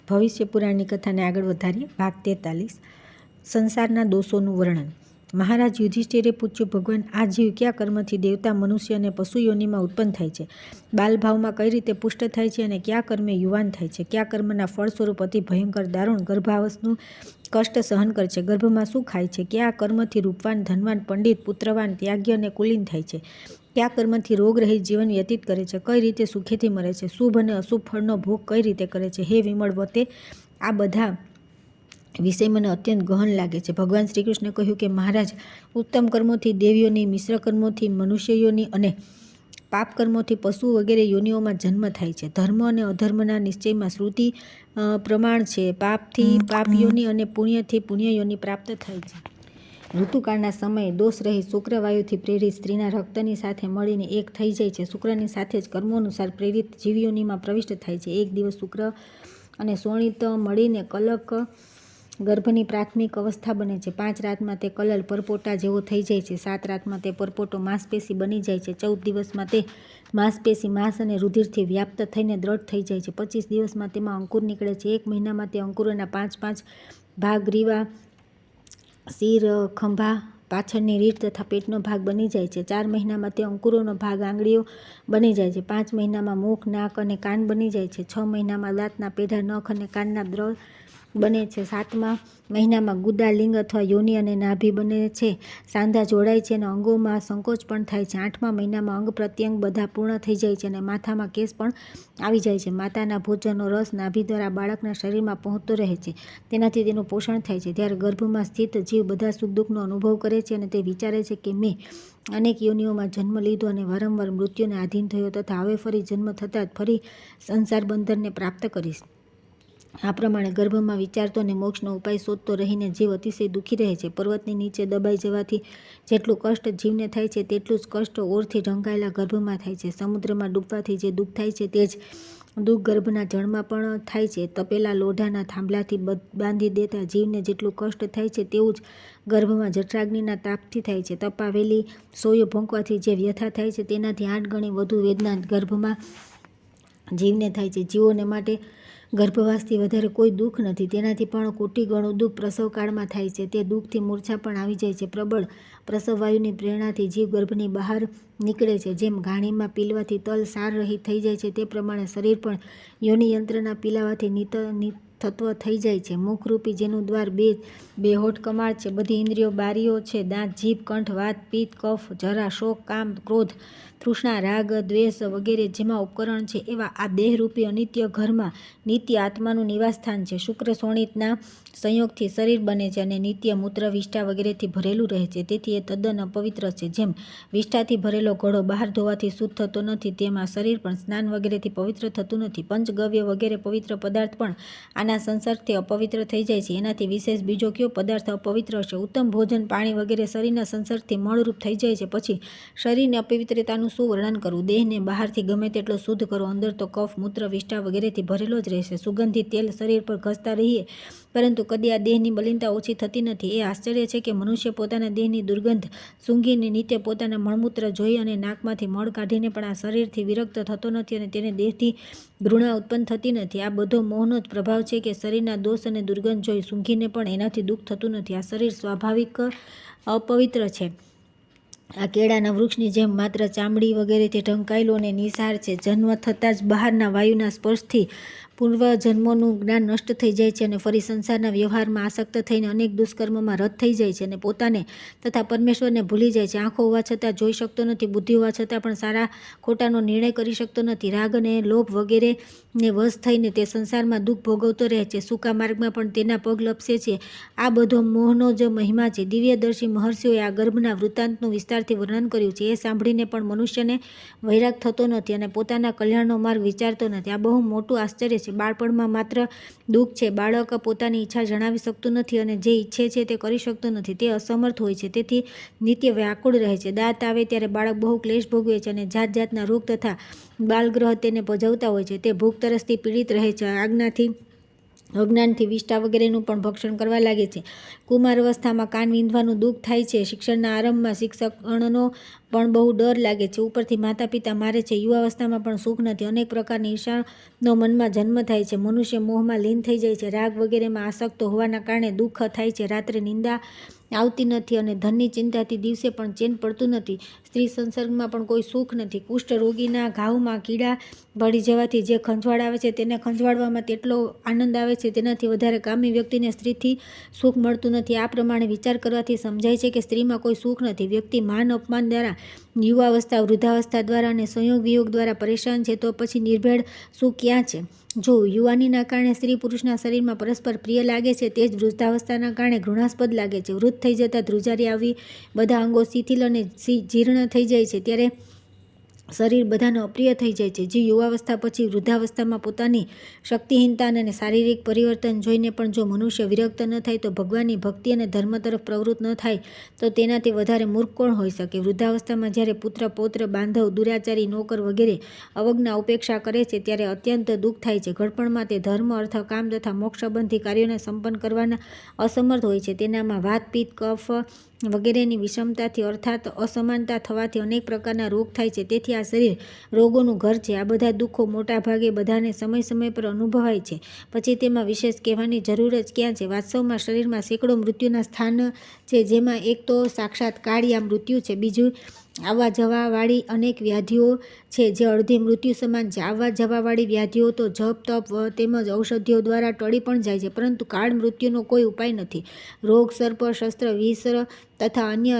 ભવિષ્ય પુરાણની કથાને આગળ વધારીએ. ભાગ 43. સંસારના દોષોનું વર્ણન. મહારાજ યુધિષ્ઠિરે પૂછ્યું, ભગવાન, આ જીવ કયા કર્મથી દેવતા, મનુષ્ય અને પશુ યોનિમાં ઉત્પન્ન થાય છે? બાલભાવમાં કઈ રીતે પુષ્ટ થાય છે અને કયા કર્મે યુવાન થાય છે? કયા કર્મના ફળ સ્વરૂપ અતિ ભયંકર દારૂણ ગર્ભાવસ્થનું કષ્ટ સહન કરે છે? ગર્ભમાં શું ખાય છે? કયા કર્મથી રૂપવાન, ધનવાન, પંડિત, પુત્રવાન, ત્યાગી અને કુલીન થાય છે? કયા કર્મથી રોગરહિત જીવન વ્યતીત કરે છે? કઈ રીતે સુખેથી મરે છે? શુભ અને અશુભ ફળનો ભોગ કઈ રીતે કરે છે? હે વિમળ વતે, આ બધા વિષય મને અત્યંત ગહન લાગે છે. ભગવાન શ્રી કૃષ્ણે કહ્યું કે મહારાજ, ઉત્તમ કર્મોથી દેવયોની, મિશ્ર કર્મોથી મનુષ્ય યોની અને પાપ કર્મોથી પશુ વગેરે યોનિઓમાં જન્મ થાય છે. ધર્મ અને અધર્મના નિશ્ચયમાં શ્રુતિ પ્રમાણ છે. પાપથી પાપ યોની અને પુણ્યથી પુણ્ય યોની પ્રાપ્ત થાય છે. ઋતુકાળના સમયે દોષ રહિત શુક્રવાયુથી પ્રેરિત સ્ત્રીના રક્તની સાથે મળીને એક થઈ જાય છે. શુક્રની સાથે જ કર્મો અનુસાર પ્રેરિત જીવયોનીમાં પ્રવિષ્ટ થાય છે. એક દિવસ શુક્ર અને શોણિત મળીને કલક ગર્ભની પ્રાથમિક અવસ્થા બને છે. 5 રાતમાં તે કલલ પરપોટા જેવો થઈ જાય છે. 7 રાતમાં તે પરપોટો માંસપેશી બની જાય છે. 14 દિવસમાં તે માંસપેશી માંસ અને રુધિરથી વ્યાપ્ત થઈને દ્રઢ થઈ જાય છે. 25 દિવસમાં તેમાં અંકુર નીકળે છે. 1 મહિનામાં તે અંકુરોના 5 ભાગ ગ્રીવા, શિર, ખંભા, પાછળની રીઢ તથા પેટનો ભાગ બની જાય છે. 4 મહિનામાં તે અંકુરોનો ભાગ આંગળીઓ બની જાય છે. 5 મહિનામાં મુખ, નાક અને કાન બની જાય છે. 6 મહિનામાં દાંતના પેઢા, નખ અને કાનના દ્રળ બને છે. 7મા મહિનામાં ગુદા, લિંગ અથવા યોનિ અને નાભી બને છે. સાંધા જોડાય છે અને અંગોમાં સંકોચ પણ થાય છે. 8મા મહિનામાં અંગ પ્રત્યંગ બધા પૂર્ણ થઈ જાય છે અને માથામાં કેસ પણ આવી જાય છે. માતાના ભોજનનો રસ નાભી દ્વારા બાળકના શરીરમાં પહોંચતો રહે છે. તેનાથી તેનું પોષણ થાય છે. ત્યારે ગર્ભમાં સ્થિત જીવ બધા સુખ દુઃખનો અનુભવ કરે છે અને તે વિચારે છે કે મેં અનેક યોનિઓમાં જન્મ લીધો અને વારંવાર મૃત્યુને આધીન થયો તથા હવે ફરી જન્મ થતાં જ ફરી સંસાર બંધનને પ્રાપ્ત કરીશ. આ પ્રમાણે ગર્ભમાં વિચારતો અને મોક્ષનો ઉપાય શોધતો રહીને જીવ અતિશય દુઃખી રહે છે. પર્વતની નીચે દબાઈ જવાથી જેટલું કષ્ટ જીવને થાય છે તેટલું જ કષ્ટ ઓરથી ઢંકાયેલા ગર્ભમાં થાય છે. સમુદ્રમાં ડૂબવાથી જે દુઃખ થાય છે તે જ દુઃખ ગર્ભના જળમાં પણ થાય છે. તપેલા લોઢાના થાંભલાથી બાંધી દેતા જીવને જેટલું કષ્ટ થાય છે તેવું જ ગર્ભમાં જઠરાગ્નિના તાપથી થાય છે. તપાવેલી સોયો ભોંકવાથી જે વ્યથા થાય છે તેનાથી 8 ગણી વધુ વેદના ગર્ભમાં જીવને થાય છે. જીવોને માટે ગર્ભવાસથી વધારે કોઈ દુઃખ નથી. તેનાથી પણ કોટી ગણું દુઃખ પ્રસવકાળમાં થાય છે. તે દુઃખથી મૂર્છા પણ આવી જાય છે. પ્રબળ પ્રસવવાયુની પ્રેરણાથી જીવ ગર્ભની બહાર નીકળે છે. જેમ ઘાણીમાં પીલવાથી તલ સાર રહિત થઈ જાય છે તે પ્રમાણે શરીર પણ યોનિયંત્રના પીલાવાથી નિતત્વ થઈ જાય છે. મુખરૂપી જેનું દ્વાર બે હોઠ કમાળ છે, બધી ઇન્દ્રિયો બારીઓ છે, દાંત, જીભ, કંઠ, વાત, પિત્ત, કફ, જરા, શોક, કામ, ક્રોધ, તૃષ્ણા, રાગ, દ્વેષ વગેરે જેમાં ઉપકરણ છે એવા આ દેહરૂપી અનિત્ય ઘરમાં નિત્ય આત્માનું નિવાસસ્થાન છે. શુક્ર શોણિતના સંયોગથી શરીર બને છે અને નિત્ય મૂત્ર, વિષ્ઠા વગેરેથી ભરેલું રહે છે. તેથી એ તદ્દન અપવિત્ર છે. જેમ વિષ્ઠાથી ભરેલો ઘડો બહાર ધોવાથી શુદ્ધ થતો નથી તેમ આ શરીર પણ સ્નાન વગેરેથી પવિત્ર થતું નથી. પંચગવ્ય વગેરે પવિત્ર પદાર્થ પણ આના સંસર્ગથી અપવિત્ર થઈ જાય છે. એનાથી વિશેષ બીજો કયો પદાર્થ અપવિત્ર હશે? ઉત્તમ ભોજન, પાણી વગેરે શરીરના સંસર્ગથી મળરૂપ થઈ જાય છે. પછી શરીરની અપવિત્રતાનું શું વર્ણન કરવું? દેહને બહારથી ગમે તેટલો શુદ્ધ કરો, અંદર તો કફ, મૂત્ર, વિષ્ઠા વગેરેથી ભરેલો જ રહેશે. સુગંધિત તેલ શરીર પર ઘસતા રહીએ પરંતુ કદી આ દેહની મલિનતા ઓછી થતી નથી. એ આશ્ચર્ય છે કે મનુષ્ય પોતાના દેહની દુર્ગંધ સૂંઘીને નિત્ય પોતાના મળમૂત્ર જોઈ અને નાકમાંથી મળ કાઢીને પણ આ શરીરથી વિરક્ત થતો નથી અને તેને દેહથી ઘૃણા ઉત્પન્ન થતી નથી. આ બધો મોહનો જ પ્રભાવ છે કે શરીરના દોષ અને દુર્ગંધ જોઈ સૂંઘીને પણ એનાથી દુઃખ થતું નથી. આ શરીર સ્વાભાવિક અપવિત્ર છે. આ કેળાના વૃક્ષની જેમ માત્ર ચામડી વગેરેથી ઢંકાયેલું અને નિસાર છે. જન્મ થતાં જ બહારના વાયુના સ્પર્શથી પૂર્વજન્મોનું જ્ઞાન નષ્ટ થઈ જાય છે અને ફરી સંસારના વ્યવહારમાં આસક્ત થઈને અનેક દુષ્કર્મમાં રત થઈ જાય છે અને પોતાને તથા પરમેશ્વરને ભૂલી જાય છે. આંખો હોવા છતાં જોઈ શકતો નથી, બુદ્ધિ હોવા છતાં પણ સારા ખોટાનો નિર્ણય કરી શકતો નથી. રાગ અને લોભ વગેરેને વશ થઈને તે સંસારમાં દુઃખ ભોગવતો રહે છે. સૂકા માર્ગમાં પણ તેના પગ લપસે છે. આ બધો મોહનો જ મહિમા છે. દિવ્યદર્શી મહર્ષિઓએ આ ગર્ભના વૃત્તાંતનું વિસ્તારથી વર્ણન કર્યું છે. એ સાંભળીને પણ મનુષ્યને વૈરાગ થતો નથી અને પોતાના કલ્યાણનો માર્ગ વિચારતો નથી. આ બહુ મોટું આશ્ચર્ય છે. બાળપણમાં માત્ર દુઃખ છે. બાળક પોતાની ઈચ્છા જણાવી શકતું નથી અને જે ઈચ્છે છે તે કરી શકતો નથી. તે અસમર્થ હોય છે. તેથી નિત્ય વ્યાકુળ રહે છે. દાંત આવે ત્યારે બાળક બહુ ક્લેશ ભોગવે છે અને જાત જાતના રોગ તથા બાલગ્રહ તેને પજવતા હોય છે. તે ભૂખ તરસથી પીડિત રહે છે. આજ્ઞાથી અજ્ઞાનથી વિષ્ટા વગેરેનું પણ ભક્ષણ કરવા લાગે છે. કુમાર અવસ્થામાં કાન વીંધવાનું દુઃખ થાય છે. શિક્ષણના આરંભમાં શિક્ષકગણનો પણ બહુ ડર લાગે છે. ઉપરથી માતા પિતા મારે છે. યુવાવસ્થામાં પણ સુખ નથી. અનેક પ્રકારની ઈર્ષાનો મનમાં જન્મ થાય છે. મનુષ્ય મોહમાં લીન થઈ જાય છે. રાગ વગેરેમાં આસક્ત હોવાના કારણે દુઃખ થાય છે. રાત્રે નિંદા આવતી નથી અને ધનની ચિંતાથી દિવસે પણ ચેન પડતું નથી. સ્ત્રી સંસર્ગમાં પણ કોઈ સુખ નથી. કુષ્ઠ રોગીના ઘાવમાં કીડા ભળી જવાથી જે ખંજવાળ આવે છે તેને ખંજવાળવામાં તેટલો આનંદ આવે છે તેનાથી વધારે કામી વ્યક્તિને સ્ત્રીથી સુખ મળતું નથી. આ પ્રમાણે વિચાર કરવાથી સમજાય છે કે સ્ત્રીમાં કોઈ સુખ નથી. વ્યક્તિ માન અપમાન દ્વારા, યુવાવસ્થા વૃદ્ધાવસ્થા દ્વારા અને સંયોગ વિયોગ દ્વારા પરેશાન છે તો પછી નિર્ભેળ સુખ ક્યાં છે? જો યુવાનીના કારણે સ્ત્રી પુરુષના શરીરમાં પરસ્પર પ્રિય લાગે છે તે જ વૃદ્ધાવસ્થાના કારણે ઘૃણાસ્પદ લાગે છે. વૃદ્ધ થઈ જતાં ધ્રુજારી આવી, બધા અંગો શિથિલ અને જીર્ણ થઈ જાય છે ત્યારે શરીર બધાને અપ્રિય થઈ જાય છે. જે યુવાવસ્થા પછી વૃદ્ધાવસ્થામાં પોતાની શક્તિહીનતા અને શારીરિક પરિવર્તન જોઈને પણ જો મનુષ્ય વિરક્ત ન થાય તો ભગવાનની ભક્તિ અને ધર્મ તરફ પ્રવૃત્ત ન થાય તો તેનાથી વધારે મૂર્ખ કોણ હોઈ શકે? વૃદ્ધાવસ્થામાં જ્યારે પુત્ર પૌત્ર બાંધવ દુરાચારી નોકર વગેરે અવજ્ઞા ઉપેક્ષા કરે છે ત્યારે અત્યંત દુઃખ થાય છે. ઘડપણમાં તે ધર્મ અર્થ કામ તથા મોક્ષ સંબંધી કાર્યોને સંપન્ન કરવાના અસમર્થ હોય છે. તેનામાં વાત પિત્ત કફ વગેરેની વિષમતાથી અર્થાત અસમાનતા થવાથી અનેક પ્રકારના રોગ થાય છે. તેથી આ શરીર રોગોનું ઘર છે. આ બધા દુઃખો મોટા ભાગે બધાને સમય સમય પર અનુભવાય છે. પછી તેમાં વિશેષ કહેવાની જરૂર જ ક્યાં છે? વાસ્તવમાં શરીરમાં સેંકડો મૃત્યુના સ્થાન છે જેમાં એક તો સાક્ષાત કાળિયા મૃત્યુ છે. બીજું આવવા જવાવાળી અનેક વ્યાધિઓ છે જે અડધી મૃત્યુ સમાન છે. આવવા જવાવાળી વ્યાધિઓ તો જપ તપ તેમજ ઔષધિઓ દ્વારા ટળી પણ જાય છે પરંતુ કાળ મૃત્યુનો કોઈ ઉપાય નથી. રોગ, સર્પ, શસ્ત્ર, વિષ તથા અન્ય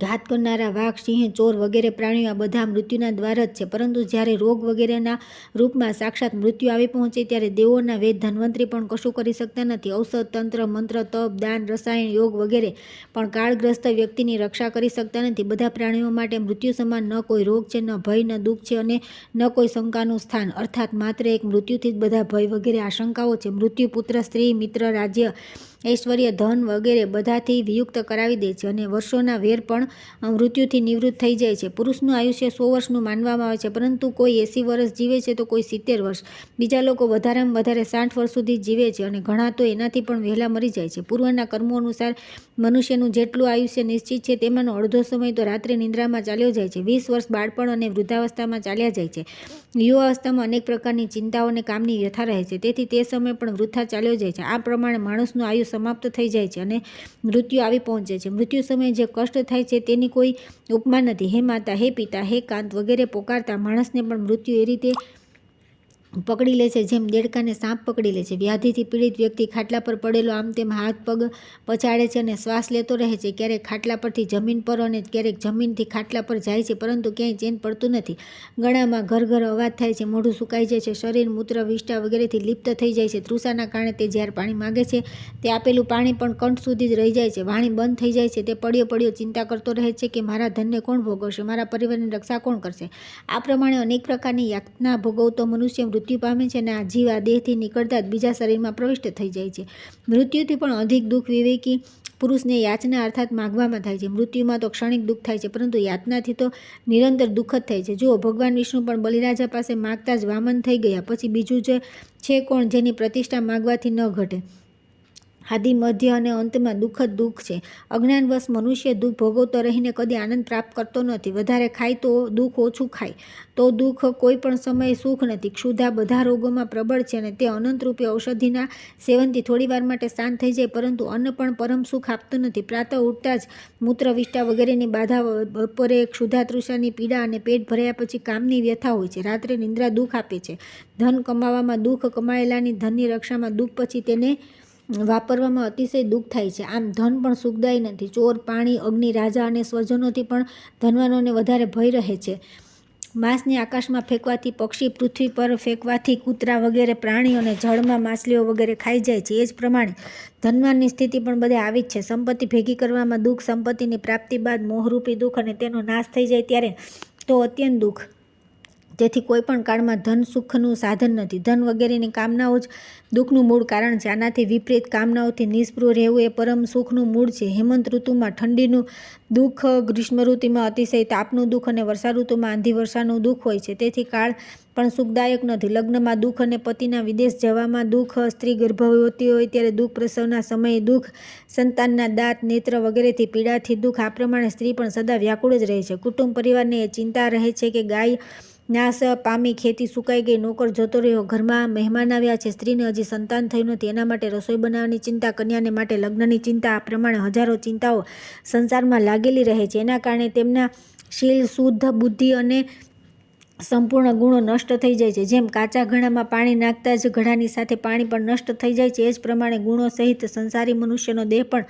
ઘાત કરનારા વાઘ, સિંહ, ચોર વગેરે પ્રાણીઓ આ બધા મૃત્યુના દ્વાર જ છે. પરંતુ જ્યારે રોગ વગેરેના રૂપમાં સાક્ષાત મૃત્યુ આવી પહોંચે ત્યારે દેવોના વેદ ધન્વંતરી પણ કશું કરી શકતા નથી. ઔષધ, તંત્ર, મંત્ર, તપ, દાન, રસાયણ, યોગ વગેરે પણ કાળગ્રસ્ત વ્યક્તિની રક્ષા કરી શકતા નથી. બધા પ્રાણીઓ માટે મૃત્યુ સમાન ન કોઈ રોગ છે, ન ભય, ન દુઃખ છે અને ન કોઈ શંકાનું સ્થાન. અર્થાત માત્ર એક મૃત્યુથી જ બધા ભય વગેરે આશંકાઓ છે. મૃત્યુ પુત્ર, સ્ત્રી, મિત્ર, રાજ્ય, ઐશ્વર્ય, ધન વગેરે બધાથી વિયુક્ત કરાવી દે છે અને વર્ષોના વેર પણ મૃત્યુથી નિવૃત્ત થઈ જાય છે. પુરુષનું આયુષ્ય 100 વર્ષનું માનવામાં આવે છે પરંતુ કોઈ 80 વર્ષ જીવે છે તો કોઈ 70 વર્ષ. બીજા લોકો વધારેમાં વધારે 60 વર્ષ સુધી જીવે છે અને ઘણા તો એનાથી પણ વહેલા મરી જાય છે. પૂર્વના કર્મો અનુસાર મનુષ્યનું જેટલું આયુષ્ય નિશ્ચિત છે તેમાંનો અડધો સમય તો રાત્રે નિંદ્રામાં ચાલ્યો જાય છે. 20 વર્ષ બાળપણ અને વૃદ્ધાવસ્થામાં ચાલ્યા જાય છે. યુવાવસ્થામાં અનેક પ્રકારની ચિંતાઓ અને કામની વ્યથા રહે છે તેથી તે સમય પણ વૃથા ચાલ્યો જાય છે. આ પ્રમાણે માણસનું આયુ સમાપ્ત થઈ જાય છે અને મૃત્યુ આવી પહોંચે છે. મૃત્યુ સમયે જે કષ્ટ થાય છે તેની કોઈ ઉપમા નથી. હે માતા, હે પિતા, હે કાંત વગેરે પોકારતા માણસને પણ મૃત્યુ એ રીતે પકડી લે છે જેમ દેડકાને સાપ પકડી લે છે. વ્યાધિથી પીડિત વ્યક્તિ ખાટલા પર પડેલો આમ તેમ હાથ પગ પછાડે છે અને શ્વાસ લેતો રહે છે. ક્યારેક ખાટલા પરથી જમીન પર અને ક્યારેક જમીનથી ખાટલા પર જાય છે પરંતુ ક્યાંય ચેન પડતું નથી. ગળામાં ઘર ઘર અવાજ થાય છે. મોઢું સુકાઈ જાય છે. શરીર મૂત્ર વિષ્ટા વગેરેથી લિપ્ત થઈ જાય છે. તૃષાના કારણે તે જ્યારે પાણી માગે છે તે આપેલું પાણી પણ કંઠ સુધી જ રહી જાય છે. વાણી બંધ થઈ જાય છે. તે પડ્યો પડ્યો ચિંતા કરતો રહે છે કે મારા ધનને કોણ ભોગવશે, મારા પરિવારની રક્ષા કોણ કરશે? આ પ્રમાણે અનેક પ્રકારની યાતના ભોગવતો મનુષ્ય મૃત્યુ પામે છે અને આ જીવ આ દેહથી નીકળતા જ બીજા શરીરમાં પ્રવિષ્ટ થઈ જાય છે. મૃત્યુથી પણ અધિક દુઃખ વિવેકી પુરુષને યાચના અર્થાત માગવામાં થાય છે. મૃત્યુમાં તો ક્ષણિક દુઃખ થાય છે પરંતુ યાતનાથી તો નિરંતર દુઃખ જ થાય છે. જુઓ, ભગવાન વિષ્ણુ પણ બલિરાજા પાસે માગતા જ વામન થઈ ગયા. પછી બીજું જ છે કોણ જેની પ્રતિષ્ઠા માગવાથી ન ઘટે? આદિ, મધ્ય અને અંતમાં દુઃખ જ દુઃખ છે. અજ્ઞાનવશ મનુષ્ય દુઃખ ભોગવતો રહીને કદી આનંદ પ્રાપ્ત કરતો નથી. વધારે ખાય તો દુઃખ, ઓછું ખાય તો દુઃખ, કોઈ પણ સમયે સુખ નથી. ક્ષુધા બધા રોગોમાં પ્રબળ છે અને તે અનંતરૂપી ઔષધિના સેવનથી થોડી વાર માટે શાંત થઈ જાય પરંતુ અન્ન પણ પરમ સુખ આપતું નથી. પ્રાતઃ ઉઠતા જ મૂત્ર વિષ્ટા વગેરેની બાધા, બપોરે ક્ષુધા તૃષાની પીડા અને પેટ ભર્યા પછી કામની વ્યથા હોય છે. રાત્રે નિંદ્રા દુઃખ આપે છે. ધન કમાવામાં દુઃખ, કમાયેલાની ધનની રક્ષામાં દુઃખ, પછી તેને વાપરવામાં અતિશય દુઃખ થાય છે. આમ ધન પણ સુખદાયી નથી. ચોર, પાણી, અગ્નિ, રાજા અને સ્વજનોથી પણ ધનવાનોને વધારે ભય રહે છે. માંસને આકાશમાં ફેંકવાથી પક્ષી, પૃથ્વી પર ફેંકવાથી કૂતરા વગેરે પ્રાણીઓ અને જળમાં માછલીઓ વગેરે ખાઈ જાય છે. એ જ પ્રમાણે ધનવાનની સ્થિતિ પણ બધે આવી જ છે. સંપત્તિ ભેગી કરવામાં દુઃખ, સંપત્તિની પ્રાપ્તિ બાદ મોહરૂપી દુઃખ અને તેનો નાશ થઈ જાય ત્યારે તો અત્યંત દુઃખ. તેથી કોઈ પણ કાળમાં ધન સુખનું સાધન નથી. ધન વગેરેની કામનાઓ જ દુઃખનું મૂળ કારણ છે. આનાથી વિપરીત કામનાઓથી નિસ્પૃહ રહેવું એ પરમ સુખનું મૂળ છે. હેમંત ઋતુમાં ઠંડીનું દુઃખ, ગ્રીષ્મ ઋતુમાં અતિશય તાપનું દુઃખ અને વર્ષા ઋતુમાં આંધી વર્ષાનું દુઃખ હોય છે. તેથી કાળ પણ સુખદાયક નથી. લગ્નમાં દુઃખ અને પતિના વિદેશ જવામાં દુઃખ, સ્ત્રી ગર્ભવતી હોય ત્યારે દુઃખ, પ્રસવના સમયે દુઃખ, સંતાનના દાંત, નેત્ર વગેરેથી પીડાથી દુઃખ. આ પ્રમાણે સ્ત્રી પણ સદા વ્યાકુળ જ રહે છે. કુટુંબ પરિવારને એ ચિંતા રહે છે કે ગાય નાશ પામી, ખેતી સુકાઈ ગઈ, નોકર જતો રહ્યો, ઘરમાં મહેમાન આવ્યા છે, સ્ત્રીને હજી સંતાન થયું નથી, એના માટે રસોઈ બનાવવાની ચિંતા, કન્યાને માટે લગ્નની ચિંતા. આ પ્રમાણે હજારો ચિંતાઓ સંસારમાં લાગેલી રહે છે. એના કારણે તેમના શીલ, શુદ્ધ બુદ્ધિ અને સંપૂર્ણ ગુણો નષ્ટ થઈ જાય છે. જેમ કાચા ઘડામાં પાણી નાખતા જ ઘડાની સાથે પાણી પણ નષ્ટ થઈ જાય છે, એ જ પ્રમાણે ગુણો સહિત સંસારી મનુષ્યનો દેહ પણ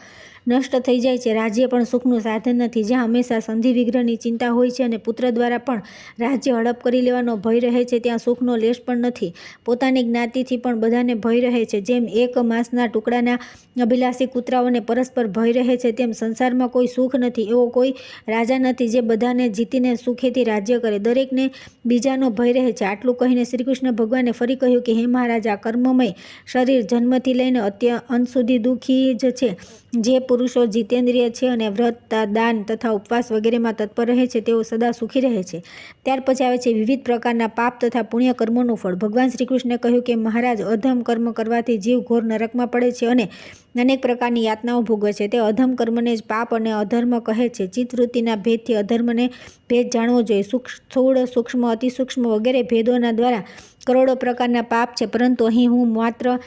નષ્ટ થઈ જાય છે. રાજ્ય પણ સુખનું સાધન નથી. જ્યાં હંમેશા સંધિ વિગ્રહની ચિંતા હોય છે અને પુત્ર દ્વારા પણ રાજ્ય હડપ કરી લેવાનો ભય રહે છે, ત્યાં સુખનો લેશ પણ નથી. પોતાની જ્ઞાતિથી પણ બધાને ભય રહે છે. જેમ એક માંસના ટુકડાના અભિલાષી કૂતરાઓને પરસ્પર ભય રહે છે, તેમ સંસારમાં કોઈ સુખ નથી. એવો કોઈ રાજા નથી જે બધાને જીતીને સુખેથી રાજ્ય કરે. દરેકને બીજાનો ભય રહે છે. આટલું કહીને શ્રી કૃષ્ણ ભગવાને ફરી કહ્યું કે હે મહારાજા, કર્મમય શરીર જન્મથી લઈને અંત સુધી દુઃખી જ છે. જે પુરુષો જીતેન્દ્રિય છે અને વ્રત, દાન તથા ઉપવાસ વગેરેમાં તત્પર રહે છે, તેઓ સદા સુખી રહે છે. ત્યાર પછી આવે છે વિવિધ પ્રકારના પાપ તથા પુણ્ય કર્મોનું ફળ. ભગવાન શ્રી કૃષ્ણે કહ્યું કે મહારાજ, અધમ કર્મ કરવાથી જીવ ઘોર નરકમાં પડે છે અને અનેક પ્રકારની યાતનાઓ ભોગવે છે. તે અધમ કર્મને જ પાપ અને અધર્મ કહે છે. ચિત્તવૃત્તિના ભેદથી અધર્મને ભેદ જાણવો જોઈએ. સ્થૂળ, સૂક્ષ્મ, અતિસૂક્ષ્મ વગેરે ભેદોના દ્વારા કરોડો પ્રકારના પાપ છે, પરંતુ અહીં હું માત્ર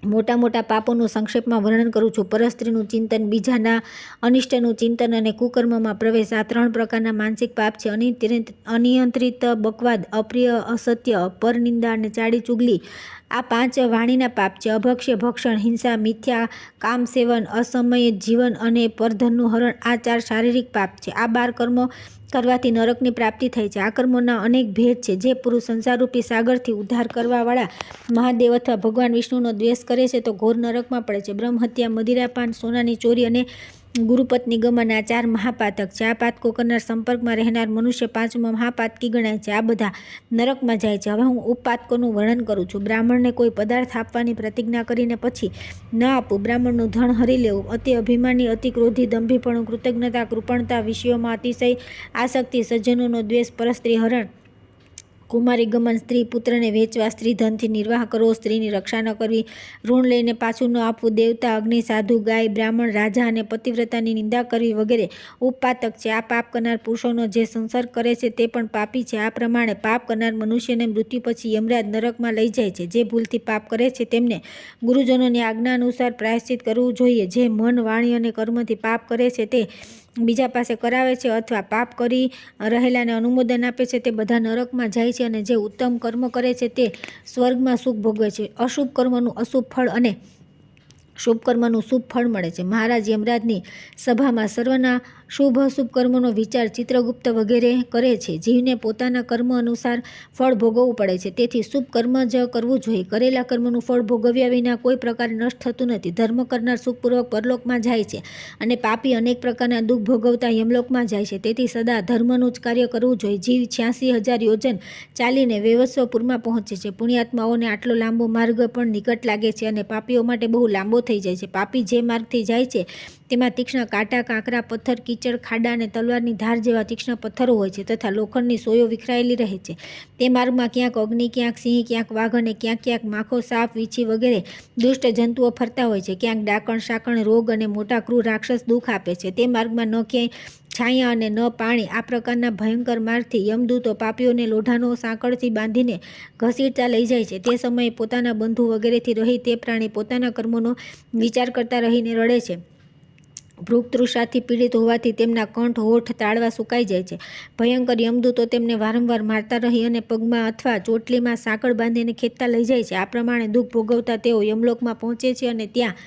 મોટા મોટા પાપોનું સંક્ષેપમાં વર્ણન કરું છું. પરસ્ત્રીનું ચિંતન, બીજાના અનિષ્ટનું ચિંતન અને કુકર્મમાં પ્રવેશ, આ 3 પ્રકારના માનસિક પાપ છે. અનિયંત્રિત બકવાદ, અપ્રિય, અસત્ય, પરનિંદા અને ચાડી ચુગલી, આ 5 વાણીના પાપ છે. અભક્ષ્ય, ભક્ષણ, હિંસા, મિથ્યા કામ સેવન, અસમય જીવન અને પરધનનું હરણ, આ 4 શારીરિક પાપ છે. આ 12 કર્મો કરવાથી નરકની પ્રાપ્તિ થાય છે. આ કર્મોના અનેક ભેદ છે. જે પુરુષ સંસારરૂપી સાગરથી ઉદ્ધાર કરવાવાળા મહાદેવ અથવા ભગવાન વિષ્ણુનો દ્વેષ કરે છે, તો ઘોર નરકમાં પડે છે. બ્રહ્મહત્યા, મદિરાપાન, સોનાની ચોરી અને ગુરુપત્ની ગમન, આ 4 મહાપાતક છે. આ પાતકો કરનાર, સંપર્કમાં રહેનાર મનુષ્ય 5મો મહાપાતકી ગણાય છે. આ બધા નરકમાં જાય છે. હવે હું ઉપપાતકોનું વર્ણન કરું છું. બ્રાહ્મણને કોઈ પદાર્થ આપવાની પ્રતિજ્ઞા કરીને પછી ન આપવું, બ્રાહ્મણનું ધન હરી લેવું, અતિ અભિમાની, અતિ ક્રોધી, દંભીપણું, કૃતજ્ઞતા, કૃપણતા, વિષયોમાં અતિશય આસક્તિ, સજ્જનોનો દ્વેષ, પરસ્ત્રી હરણ, કુમારી ગમન, સ્ત્રી પુત્રને વેચવા, સ્ત્રી ધનથી નિર્વાહ કરવો, સ્ત્રીની રક્ષા ન કરવી, ઋણ લઈને પાછું ન આપવું, દેવતા, અગ્નિ, સાધુ, ગાય, બ્રાહ્મણ, રાજા અને પતિવ્રતાની નિંદા કરવી વગેરે ઉપપાતક છે. આ પાપ કરનાર પુરુષોનો જે સંસર્ગ કરે છે તે પણ પાપી છે. આ પ્રમાણે પાપ કરનાર મનુષ્યને મૃત્યુ પછી યમરાજ નરકમાં લઈ જાય છે. જે ભૂલથી પાપ કરે છે તેમને ગુરુજનોની આજ્ઞા અનુસાર પ્રાયશ્ચિત કરવું જોઈએ. જે મન, વાણી અને કર્મથી પાપ કરે છે તે બીજા પાસે કરાવે છે અથવા પાપ કરી રહેલાને અનુમોદન આપે છે, તે બધા નરકમાં જાય છે. અને જે ઉત્તમ કર્મ કરે છે તે સ્વર્ગમાં સુખ ભોગવે છે. અશુભ કર્મનું અશુભ ફળ અને શુભ કર્મનું શુભ ફળ મળે છે. મહારાજ યમરાજની સભામાં સર્વના શુભ અશુભ કર્મનો વિચાર ચિત્રગુપ્ત વગેરે કરે છે. જીવને પોતાના કર્મ અનુસાર ફળ ભોગવવું પડે છે. તેથી શુભ કર્મ જ કરવું જોઈએ. કરેલા કર્મનું ફળ ભોગવ્યા વિના કોઈ પ્રકારે નષ્ટ થતું નથી. ધર્મ કરનાર સુખપૂર્વક પરલોકમાં જાય છે અને પાપી અનેક પ્રકારના દુઃખ ભોગવતા યમલોકમાં જાય છે. તેથી સદા ધર્મનું જ કાર્ય કરવું જોઈએ. જીવ 86,000 યોજન ચાલીને વૈવસ્વપુરમાં પહોંચે છે. પુણ્યાત્માઓને આટલો લાંબો માર્ગ પણ નિકટ લાગે છે અને પાપીઓ માટે બહુ લાંબો થઈ જાય છે. પાપી જે માર્ગથી જાય છે તેમાં તીક્ષ્ણ કાંટા, કાંકરા, પથ્થર, કીચડ, ખાડા અને તલવારની ધાર જેવા તીક્ષ્ણ પથ્થરો હોય છે તથા લોખંડની સોયો વિખરાયેલી રહે છે. તે માર્ગમાં ક્યાંક અગ્નિ, ક્યાંક સિંહ, ક્યાંક વાઘ અને ક્યાંક માખો, સાપ, વીંછી વગેરે દુષ્ટ જંતુઓ ફરતા હોય છે. ક્યાંક ડાકણ, શાકણ, રોગ અને મોટા ક્રૂર રાક્ષસ દુઃખ આપે છે. તે માર્ગમાં ન ક્યાંય છાયા અને ન પાણી, આ પ્રકારના ભયંકર માર્ગથી યમદૂતો પાપીઓને લોઢાનો સાંકળથી બાંધીને ઘસીટતા લઈ જાય છે. તે સમયે પોતાના બંધુ વગેરેથી રહી તે પ્રાણી પોતાના કર્મોનો વિચાર કરતા રહીને રડે છે. ભૂખતૃષાથી પીડિત હોવાથી તેમના કંઠ, હોઠ, તાળવા સુકાઈ જાય છે. ભયંકર યમદૂતો તેમને વારંવાર મારતા રહી અને પગમાં અથવા ચોટલીમાં સાંકળ બાંધીને ખેંચતા લઈ જાય છે. આ પ્રમાણે દુઃખ ભોગવતા તેઓ યમલોકમાં પહોંચે છે અને ત્યાં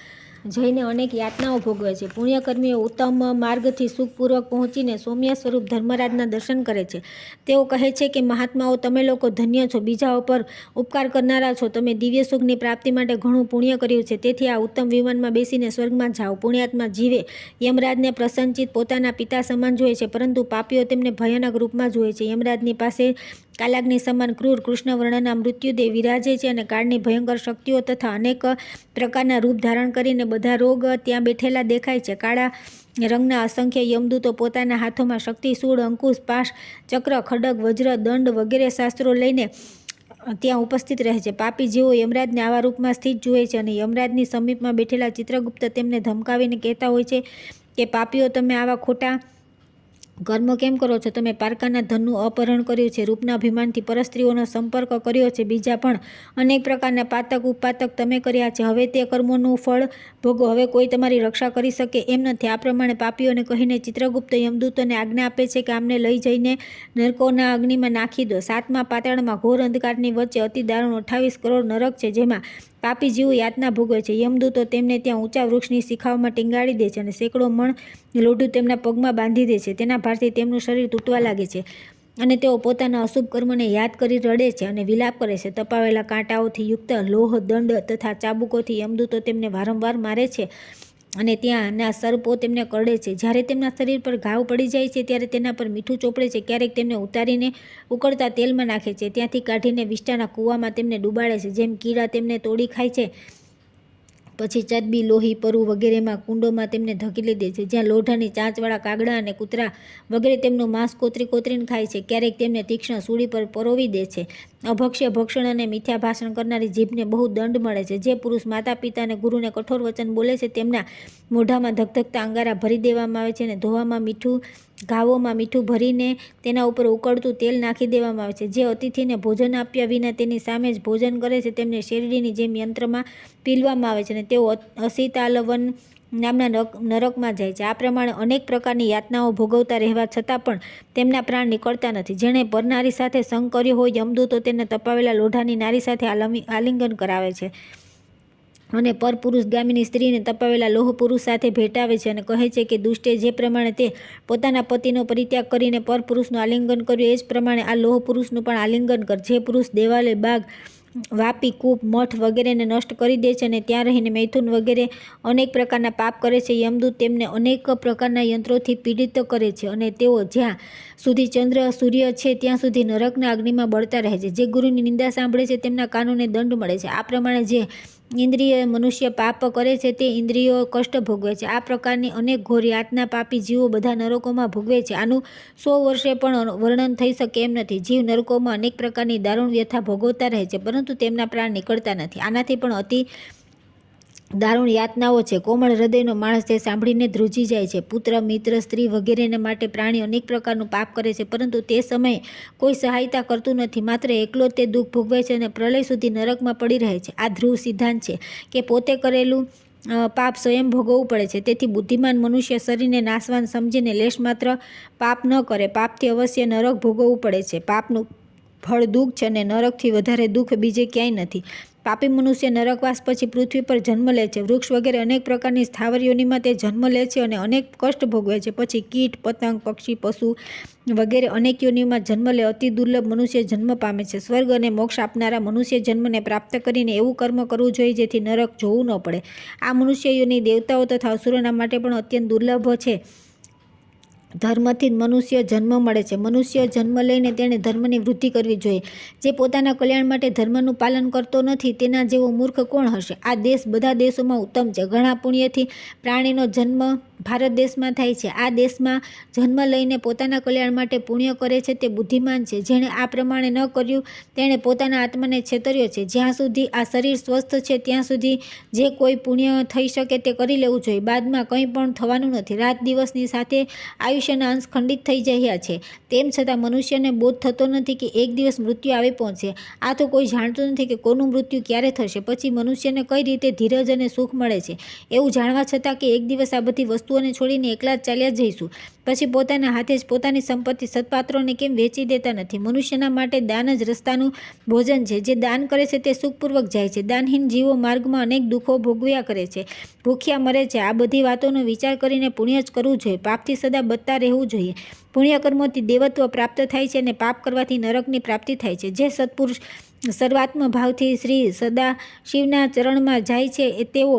જઈને અનેક યાતનાઓ ભોગવે છે. પુણ્યકર્મીઓ ઉત્તમ માર્ગથી સુખપૂર્વક પહોંચીને સૌમ્ય સ્વરૂપ ધર્મરાજના દર્શન કરે છે. તેઓ કહે છે કે મહાત્માઓ, તમે લોકો ધન્ય છો, બીજાઓ પર ઉપકાર કરનારા છો, તમે દિવ્ય સુખની પ્રાપ્તિ માટે ઘણું પુણ્ય કર્યું છે, તેથી આ ઉત્તમ વિમાનમાં બેસીને સ્વર્ગમાં જાઓ. પુણ્યાત્મા જીવે યમરાજને પ્રસન્નચિત્ત પોતાના પિતા સમાન જોઈએ છે, પરંતુ પાપીઓ તેમને ભયાનક રૂપમાં જુએ છે. યમરાજની પાસે કાલાગ્નિ સમાન ક્રૂર કૃષ્ણ વર્ણના મૃત્યુદેહ વિરાજે છે અને કાળની ભયંકર શક્તિઓ તથા અનેક પ્રકારના રૂપ ધારણ કરીને બધા રોગ ત્યાં બેઠેલા દેખાય છે. કાળા રંગના અસંખ્ય યમદૂતો પોતાના હાથોમાં શક્તિ, શૂળ, અંકુશ, પાશ, ચક્ર, ખડગ, વજ્ર, દંડ વગેરે શાસ્ત્રો લઈને ત્યાં ઉપસ્થિત રહે છે. પાપી જેઓ યમરાજને આવા રૂપમાં સ્થિત જુએ છે અને યમરાજની સમીપમાં બેઠેલા ચિત્રગુપ્ત તેમને ધમકાવીને કહેતા હોય છે કે પાપીઓ, તમે આવા ખોટા કર્મ કેમ કરો છો? તમે પારકાના ધનનું અપહરણ કર્યું છે, રૂપના અભિમાનથી પરસ્ત્રીઓનો સંપર્ક કર્યો છે, બીજા પણ અનેક પ્રકારના પાતક ઉપપાતક તમે કર્યા છે. હવે તે કર્મોનું ફળ ભોગવો. હવે કોઈ તમારી રક્ષા કરી શકે એમ નથી. આ પ્રમાણે પાપીઓને કહીને ચિત્રગુપ્ત યમદૂતોને આજ્ઞા આપે છે કે આમને લઈ જઈને નરકોના અગ્નિમાં નાખી દો. 7મા પાતાળમાં ઘોર અંધકારની વચ્ચે અતિ દારૂણ 28 કરોડ નરક છે, જેમાં પાપી જીવો યાતના ભોગવે છે. યમદૂતો તેમને ત્યાં ઊંચા વૃક્ષની શિખાઓમાં ટીંગાડી દે છે અને સેંકડો મણ લોઢું તેમના પગમાં બાંધી દે છે. તેના ભારથી તેમનું શરીર તૂટવા લાગે છે અને તેઓ પોતાના અશુભ કર્મને યાદ કરી રડે છે અને વિલાપ કરે છે. તપાવેલા કાંટાઓથી યુક્ત લોહ દંડ તથા ચાબુકોથી યમદૂતો તેમને વારંવાર મારે છે અને ત્યાંના સર્પો તેમને કરડે છે. જ્યારે તેમના શરીર પર ઘાવ પડી જાય છે ત્યારે તેના પર મીઠું ચોપડે છે. ક્યારેક તેમને ઉતારીને ઉકળતા તેલમાં નાખે છે. ત્યાંથી કાઢીને વિષ્ટાના કૂવામાં તેમને ડૂબાડે છે. જેમ કીડા તેમને તોડી ખાય છે, પછી ચરબી, લોહી, પરુ વગેરેમાં કુંડોમાં તેમને ધકેલી દે છે. જ્યાં લોઢાની ચાંચવાળા કાગડા અને કૂતરા વગેરે તેમનું માંસ કોતરીને ખાય છે. ક્યારેક તેમને તીક્ષ્ણ સૂળી પર પરોવી દે છે. અભક્ષ્ય, ભક્ષણ અને મિથ્યા ભાષણ કરનારી જીભને બહુ દંડ મળે છે. જે પુરુષ માતા પિતા અને ગુરુને કઠોર વચન બોલે છે તેમના મોઢામાં ધગધગતા અંગારા ભરી દેવામાં આવે છે અને ઘાવોમાં મીઠું ભરીને તેના ઉપર ઉકળતું તેલ નાખી દેવામાં આવે છે. જે અતિથિને ભોજન આપ્યા વિના તેની સામે જ ભોજન કરે છે તેમને શેરડીની જેમ યંત્રમાં પીલવામાં આવે છે અને તેઓ અસિતાલવન નામના નરકમાં જાય છે. આ પ્રમાણે અનેક પ્રકારની યાતનાઓ ભોગવતા રહેવા છતાં પણ તેમના પ્રાણ નીકળતા નથી. જેણે પરનારી સાથે સંગ કર્યો હોય, યમદૂતો તેને તપાવેલા લોઢાની નારી સાથે આલિંગન કરાવે છે અને પરપુરુષગામિની સ્ત્રીને તપાવેલા લોહ પુરુષ સાથે ભેટાવે છે અને કહે છે કે દુષ્ટે જે પ્રમાણે તે પોતાના પતિનો પરિત્યાગ કરીને પરપુરુષનું આલિંગન કર્યું, એ જ પ્રમાણે આ લોહ પુરુષનું પણ આલિંગન કર. જે પુરુષ દેવાલય, બાગ, વાપી, કૂપ, મઠ વગેરેને નષ્ટ કરી દે છે અને ત્યાં રહીને મૈથુન વગેરે અનેક પ્રકારના પાપ કરે છે, યમદૂત તેમને અનેક પ્રકારના યંત્રોથી પીડિત કરે છે અને તેઓ જ્યાં સુધી ચંદ્ર સૂર્ય છે ત્યાં સુધી નરકના અગ્નિમાં બળતા રહે છે. જે ગુરુની નિંદા સાંભળે છે તેમના કાનોને દંડ મળે છે. આ પ્રમાણે જે ઇન્દ્રિય મનુષ્ય પાપ કરે છે તે ઇન્દ્રિયો કષ્ટ ભોગવે છે. આ પ્રકારની અનેક ઘોર યાતના પાપી જીવો બધા નરકોમાં ભોગવે છે. આનું 100 વર્ષે પણ વર્ણન થઈ શકે એમ નથી. જીવ નરકોમાં અનેક પ્રકારની દારૂણ વ્યથા ભોગવતા રહે છે, પરંતુ તેમના પ્રાણ નીકળતા નથી. આનાથી પણ અતિ દારૂણ યાતનાઓ છે. કોમળ હૃદયનો માણસ તે સાંભળીને ધ્રુજી જાય છે. પુત્ર, મિત્ર, સ્ત્રી વગેરેને માટે પ્રાણી અનેક પ્રકારનું પાપ કરે છે, પરંતુ તે સમયે કોઈ સહાયતા કરતું નથી. માત્ર એકલો તે દુઃખ ભોગવે છે અને પ્રલય સુધી નરકમાં પડી રહે છે. આ ધ્રુવ સિદ્ધાંત છે કે પોતે કરેલું પાપ સ્વયં ભોગવવું પડે છે. તેથી બુદ્ધિમાન મનુષ્ય શરીરને નાશવાન સમજીને લેશ માત્ર પાપ ન કરે. પાપથી અવશ્ય નરક ભોગવવું પડે છે. પાપનું ફળ દુઃખ છે અને નરકથી વધારે દુઃખ બીજે ક્યાંય નથી. પાપી મનુષ્ય નરકવાસ પછી પૃથ્વી પર જન્મ લે છે. વૃક્ષ વગેરે અનેક પ્રકારની સ્થાવર યોનિમાં તે જન્મ લે છે અને અનેક કષ્ટ ભોગવે છે. પછી કીટ, પતંગ, પક્ષી, પશુ વગેરે અનેક યોનિમાં જન્મ લે. અતિ દુર્લભ મનુષ્ય જન્મ પામે છે. સ્વર્ગ અને મોક્ષ આપનારા મનુષ્ય જન્મને પ્રાપ્ત કરીને એવું કર્મ કરવું જોઈએ જેથી નરક જોવું ન પડે. આ મનુષ્ય યોનિ દેવતાઓ તથા અસુરોના માટે પણ અત્યંત દુર્લભ છે. ધર્મથી જ મનુષ્ય જન્મ મળે છે. મનુષ્ય જન્મ લઈને તેણે ધર્મની વૃદ્ધિ કરવી જોઈએ. જે પોતાના કલ્યાણ માટે ધર્મનું પાલન કરતો નથી તેના જેવો મૂર્ખ કોણ હશે? આ દેશ બધા દેશોમાં ઉત્તમ છે. ઘણા પુણ્યથી પ્રાણીનો જન્મ ભારત દેશમાં થાય છે. આ દેશમાં જન્મ લઈને પોતાના કલ્યાણ માટે પુણ્ય કરે છે તે બુદ્ધિમાન છે. જેણે આ પ્રમાણે ન કર્યું તેણે પોતાના આત્માને છેતર્યો છે. જ્યાં સુધી આ શરીર સ્વસ્થ છે ત્યાં સુધી જે કોઈ પુણ્ય થઈ શકે તે કરી લેવું જોઈએ. બાદમાં કંઈ પણ થવાનું નથી. રાત દિવસની સાથે આયુષ્યના અંશ ખંડિત થઈ રહ્યા છે. તેમ છતાં મનુષ્યને બોધ થતો નથી કે એક દિવસ મૃત્યુ આવી પહોંચશે. આ તો કોઈ જાણતું નથી કે કોનું મૃત્યુ ક્યારે થશે. પછી મનુષ્યને કઈ રીતે ધીરજ અને સુખ મળે છે, એવું જાણવા છતાં કે એક દિવસ આ બધી વસ્તુઓને છોડીને એકલા જ ચાલ્યા જઈશું. પછી પોતાના હાથે જ પોતાની સંપત્તિ સત્પાત્રોને કેમ વેચી દેતા નથી? મનુષ્યના માટે દાન જ રસ્તાનું ભોજન છે. જે દાન કરે છે તે સુખપૂર્વક જાય છે. દાનહીન જીવો માર્ગમાં અનેક દુઃખો ભોગવ્યા કરે છે, ભૂખ્યા મરે છે. આ બધી વાતોનો વિચાર કરીને પુણ્ય જ કરવું જોઈએ. પાપથી સદા બચતા રહેવું જોઈએ. પુણ્ય કર્મોથી દેવત્વ પ્રાપ્ત થાય છે અને પાપ કરવાથી નરકની પ્રાપ્તિ થાય છે. જે સત્પુરુષ સર્વાત્મ ભાવથી શ્રી સદાશિવના ચરણમાં જાય છે તેઓ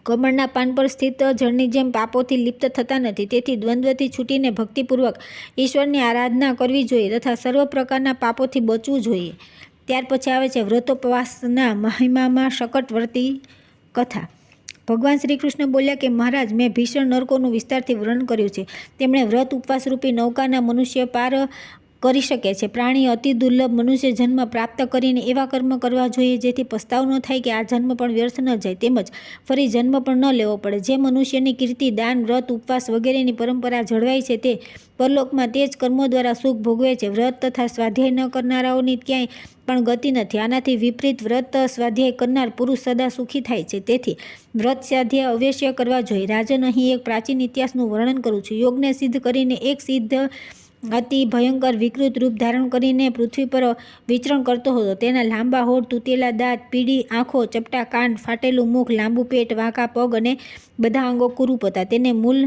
કમળના પાન પર સ્થિત જળની જેમ પાપોથી લિપ્ત થતા નથી. તેથી દ્વંદ્વથી છૂટીને ભક્તિપૂર્વક ઈશ્વરની આરાધના કરવી જોઈએ તથા સર્વ પ્રકારના પાપોથી બચવું જોઈએ. ત્યાર પછી આવે છે વ્રતોપવાસના મહિમામાં શકટવર્તી કથા. ભગવાન શ્રી કૃષ્ણ બોલ્યા કે મહારાજ, મેં ભીષણ નરકોનું વિસ્તારથી વર્ણન કર્યું છે. તેમણે વ્રત ઉપવાસ રૂપી નૌકાના મનુષ્ય પાર કરી શકે છે. પ્રાણી અતિ દુર્લભ મનુષ્ય જન્મ પ્રાપ્ત કરીને એવા કર્મ કરવા જોઈએ જેથી પસ્તાવ ન થાય કે આ જન્મ પણ વ્યર્થ ન જાય, તેમજ ફરી જન્મ પણ ન લેવો પડે. જે મનુષ્યની કીર્તિ, દાન, વ્રત, ઉપવાસ વગેરેની પરંપરા જળવાય છે તે પરલોકમાં તે જ કર્મો દ્વારા સુખ ભોગવે છે. વ્રત તથા સ્વાધ્યાય ન કરનારાઓની ક્યાંય પણ ગતિ નથી. આનાથી વિપરીત વ્રત સ્વાધ્યાય કરનાર પુરુષ સદા સુખી થાય છે. તેથી વ્રત સ્વાધ્યાય અવશ્ય કરવા જોઈએ. રાજન, અહીં એક પ્રાચીન ઇતિહાસનું વર્ણન કરું છું. યોગને સિદ્ધ કરીને એક સિદ્ધ અતિ ભયંકર વિકૃત રૂપ ધારણ કરીને પૃથ્વી પર વિચરણ કરતો હતો. તેના લાંબા હોઠ, તૂટેલા દાંત, પીળી આંખો, ચપટા કાન, ફાટેલું મુખ, લાંબુ પેટ, વાંકા પગ અને બધા અંગો કુરૂપ હતા. તેને મૂલ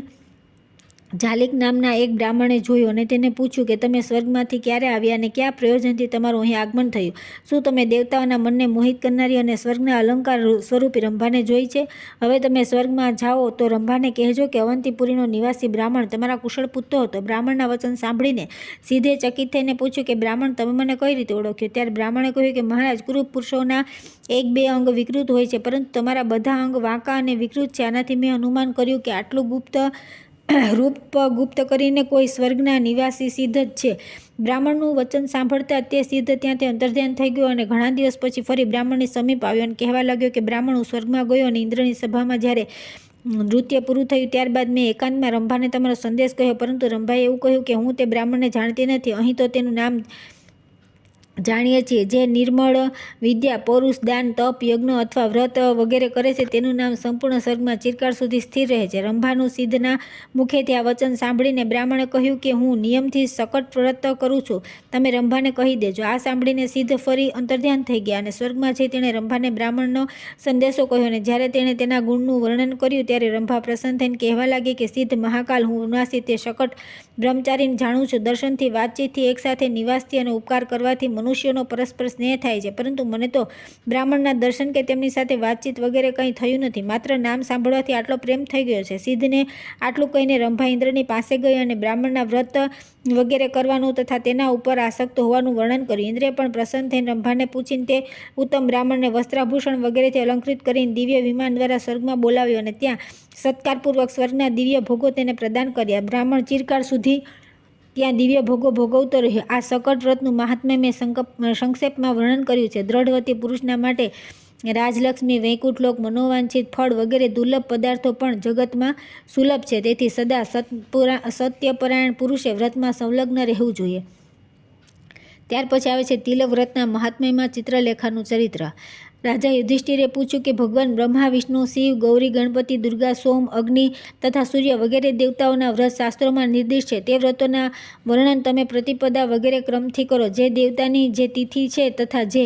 જાલિક નામના એક બ્રાહ્મણે જોયો અને તેને પૂછ્યું કે તમે સ્વર્ગમાંથી ક્યારે આવ્યા અને કયા પ્રયોજનથી તમારું અહીં આગમન થયું? શું તમે દેવતાઓના મનને મોહિત કરનારી અને સ્વર્ગના અલંકાર સ્વરૂપી રંભાને જોઈ છે? હવે તમે સ્વર્ગમાં જાઓ તો રંભાને કહેજો કે અવંતીપુરીનો નિવાસી બ્રાહ્મણ તમારા કુશળ પૂછતો હતો. બ્રાહ્મણના વચન સાંભળીને સીધે ચકિત થઈને પૂછ્યું કે બ્રાહ્મણ, તમે મને કઈ રીતે ઓળખ્યો? ત્યારે બ્રાહ્મણે કહ્યું કે મહારાજ, કુરૂપ પુરુષોના 1-2 અંગ વિકૃત હોય છે, પરંતુ તમારા બધા અંગ વાંકા અને વિકૃત છે. આનાથી મેં અનુમાન કર્યું કે આટલું રૂપ ગુપ્ત કરીને કોઈ સ્વર્ગના નિવાસી સિદ્ધ જ છે. બ્રાહ્મણનું વચન સાંભળતા તે સિદ્ધ ત્યાંથી અંતર્ધ્યાન થઈ ગયો અને ઘણા દિવસ પછી ફરી બ્રાહ્મણની સમીપ આવ્યો અને કહેવા લાગ્યો કે બ્રાહ્મણ, હું સ્વર્ગમાં ગયો અને ઇન્દ્રની સભામાં જ્યારે નૃત્ય પૂરું થયું ત્યારબાદ મેં એકાંતમાં રંભાને તમારો સંદેશ કહ્યો, પરંતુ રંભાએ એવું કહ્યું કે હું તે બ્રાહ્મણને જાણતી નથી. અહીં તો તેનું નામ જાણીએ છીએ. જે નિર્મળ વિદ્યા, પૌરુષ, દાન, તપ, યજ્ઞ અથવા વ્રત વગેરે કરે છે તેનું નામ સંપૂર્ણ સ્વર્ગમાં ચિરકાળ સુધી સ્થિર રહે છે. રંભાનું સિદ્ધના મુખેથી આ વચન સાંભળીને બ્રાહ્મણે કહ્યું કે હું નિયમથી સકટ વ્રત કરું છું. તમે રંભાને કહી દેજો. આ સાંભળીને સિદ્ધ ફરી અંતર્ધ્યાન થઈ ગયા અને સ્વર્ગમાં જઈ તેણે રંભાને બ્રાહ્મણનો સંદેશો કહ્યો અને જ્યારે તેણે તેના ગુણનું વર્ણન કર્યું ત્યારે રંભા પ્રસન્ન થઈને કહેવા લાગી કે સિદ્ધ મહાકાલ, હું ઉન્નાસી તે શકટ બ્રહ્મચારીને જાણું છું. દર્શનથી, વાતચીતથી, એકસાથે નિવાસથી અને ઉપકાર કરવાથી મનુષ્યોનો પરસ્પર સ્નેહ થાય છે, પરંતુ મને તો બ્રાહ્મણના દર્શન કે તેમની સાથે વાતચીત વગેરે કંઈ થયું નથી. માત્ર નામ સાંભળવાથી આટલો પ્રેમ થઈ ગયો છે. સિદ્ધને આટલું કહીને રંભા ઇન્દ્રની પાસે ગઈ અને બ્રાહ્મણના વ્રત વગેરે કરવાનું તથા તેના ઉપર આસક્ત હોવાનું વર્ણન કર્યું. ઇન્દ્રે પણ પ્રસન્ન થઈને રંભાને પૂછીને તે ઉત્તમ બ્રાહ્મણને વસ્ત્રાભૂષણ વગેરેથી અલંકૃત કરીને દિવ્ય વિમાન દ્વારા સ્વર્ગમાં બોલાવ્યો અને ત્યાં સત્કારપૂર્વક સ્વર્ગના દિવ્ય ભોગો તેને પ્રદાન કર્યા. બ્રાહ્મણ ચિરકાળ સુધી ત્યાં દિવ્ય ભોગો ભોગવતો રહ્યો. આ સકટ વ્રતનું મહાત્મ્ય મેં સંક્ષેપમાં વર્ણન કર્યું છે. દ્રઢવતી પુરુષના માટે રાજલક્ષ્મી, વૈકુંઠલોક, મનોવાંછિત ફળ વગેરે દુર્લભ પદાર્થો પણ જગતમાં સુલભ છે. તેથી સદા સત્યપરાયણ પુરુષે વ્રતમાં સંલગ્ન રહેવું જોઈએ. ત્યાર પછી આવે છે તિલક વ્રતના મહાત્મ્યમાં ચિત્રલેખાનું ચરિત્ર. રાજા યુધિષ્ઠિરે પૂછ્યું કે ભગવાન બ્રહ્મા, વિષ્ણુ, શિવ, ગૌરી, ગણપતિ, દુર્ગા, સોમ, અગ્નિ તથા સૂર્ય વગેરે દેવતાઓના વ્રત શાસ્ત્રોમાં નિર્દિષ્ટ છે. તે વ્રતોના વર્ણન તમે પ્રતિપદા વગેરે ક્રમથી કરો. જે દેવતાની જે તિથિ છે તથા જે